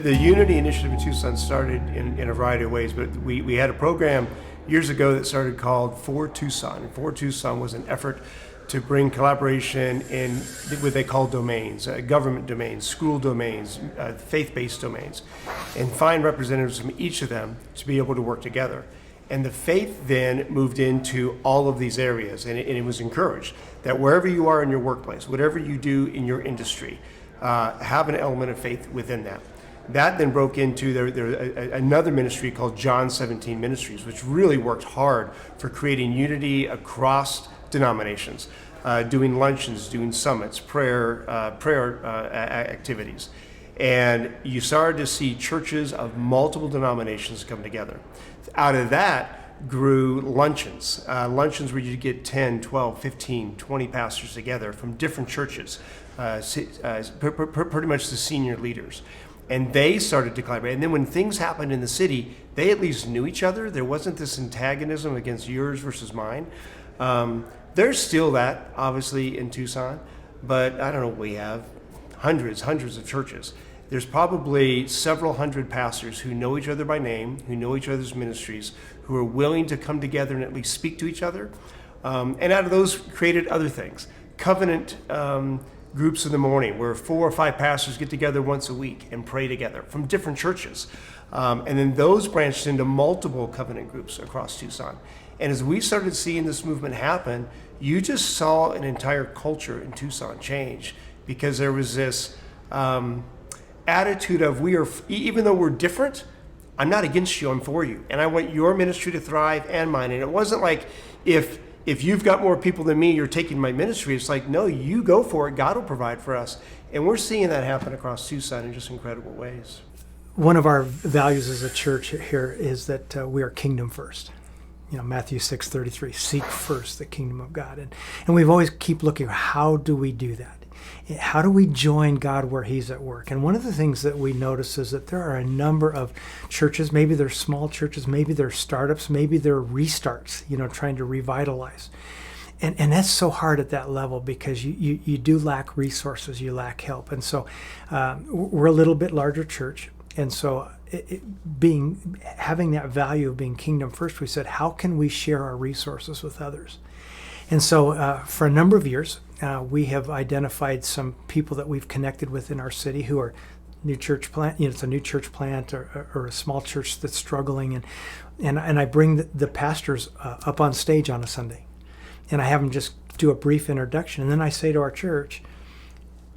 The Unity Initiative in Tucson started in a variety of ways, but we had a program years ago that started called For Tucson. And For Tucson was an effort to bring collaboration in what they call domains, government domains, school domains, faith-based domains, and find representatives from each of them to be able to work together. And the faith then moved into all of these areas, and it was encouraged that wherever you are in your workplace, whatever you do in your industry, have an element of faith within that. That then broke into another ministry called John 17 Ministries, which really worked hard for creating unity across denominations, doing luncheons, doing summits, prayer activities. And you started to see churches of multiple denominations come together. Out of that grew luncheons where you get 10, 12, 15, 20 pastors together from different churches, pretty much the senior leaders. And they started to collaborate. And then when things happened in the city, they at least knew each other. There wasn't this antagonism against yours versus mine. There's still that, obviously, in Tucson. But I don't know, we have hundreds of churches. There's probably several hundred pastors who know each other by name, who know each other's ministries, who are willing to come together and at least speak to each other. And out of those created other things. Covenant groups in the morning where 4 or 5 pastors get together once a week and pray together from different churches. And then those branched into multiple covenant groups across Tucson. And as we started seeing this movement happen, you just saw an entire culture in Tucson change, because there was this attitude of, even though we're different, I'm not against you, I'm for you. And I want your ministry to thrive and mine. And it wasn't like, if you've got more people than me, you're taking my ministry. It's like, no, you go for it. God will provide for us. And we're seeing that happen across Tucson in just incredible ways. One of our values as a church here is that we are kingdom first. You know, Matthew 6:33, seek first the kingdom of God. And we've always keep looking, how do we do that? How do we join God where he's at work? And one of the things that we notice is that there are a number of churches, maybe they're small churches, maybe they're startups, maybe they're restarts, trying to revitalize. And that's so hard at that level, because you do lack resources, you lack help. And so we're a little bit larger church. And so having that value of being kingdom first, we said, how can we share our resources with others? And so for a number of years, we have identified some people that we've connected with in our city who are new church plant. It's a new church plant or a small church that's struggling, and I bring the pastors up on stage on a Sunday, and I have them just do a brief introduction, and then I say to our church,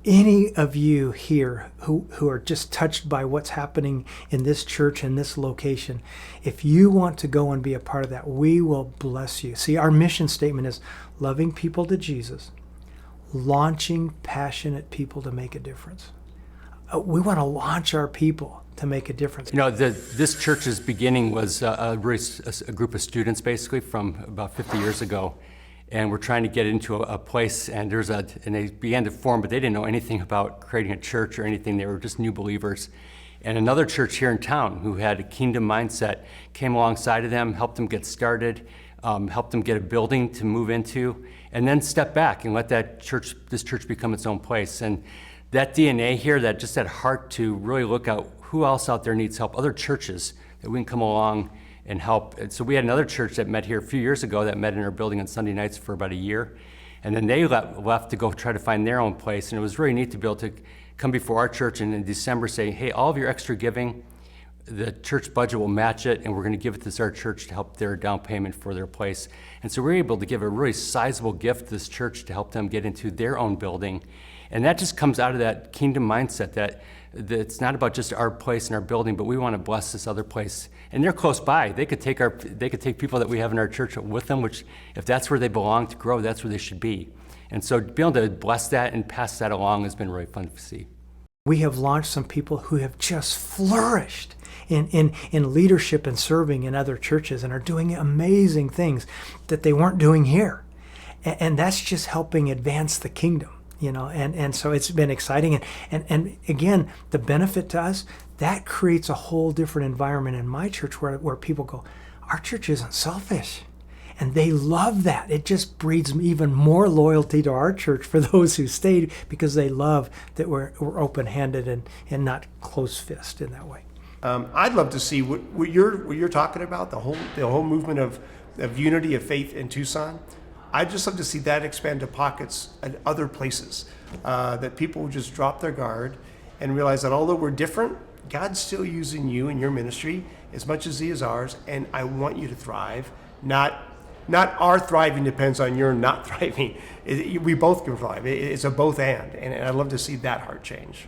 any of you here who are just touched by what's happening in this church in this location, if you want to go and be a part of that, we will bless you. See, our mission statement is loving people to Jesus, launching passionate people to make a difference. We want to launch our people to make a difference. This church's beginning was a group of students, basically, from about 50 years ago. And we're trying to get into a place, and they began to form, but they didn't know anything about creating a church or anything. They were just new believers. And another church here in town who had a kingdom mindset came alongside of them, helped them get started, helped them get a building to move into, and then step back and let this church become its own place. And that DNA here, that heart to really look out who else out there needs help, other churches that we can come along and help. And so we had another church that met here a few years ago that met in our building on Sunday nights for about a year. And then they left to go try to find their own place. And it was really neat to be able to come before our church and in December say, hey, all of your extra giving, the church budget will match it, and we're going to give it to our church to help their down payment for their place. And so we're able to give a really sizable gift to this church to help them get into their own building. And that just comes out of that kingdom mindset that it's not about just our place and our building, but we want to bless this other place. And they're close by. They could take people that we have in our church with them, which if that's where they belong to grow, that's where they should be. And so to be able to bless that and pass that along has been really fun to see. We have launched some people who have just flourished in leadership and serving in other churches and are doing amazing things that they weren't doing here. And that's just helping advance the kingdom. And so it's been exciting. And again, the benefit to us, that creates a whole different environment in my church where people go, our church isn't selfish. And they love that. It just breeds even more loyalty to our church for those who stayed, because they love that we're open-handed and not close-fist in that way. I'd love to see what you're talking about, the whole movement of unity of faith in Tucson. I'd just love to see that expand to pockets and other places, that people will just drop their guard and realize that although we're different, God's still using you in your ministry as much as He is ours, and I want you to thrive. Not our thriving depends on your not thriving. We both can thrive. It's a both and I'd love to see that heart change.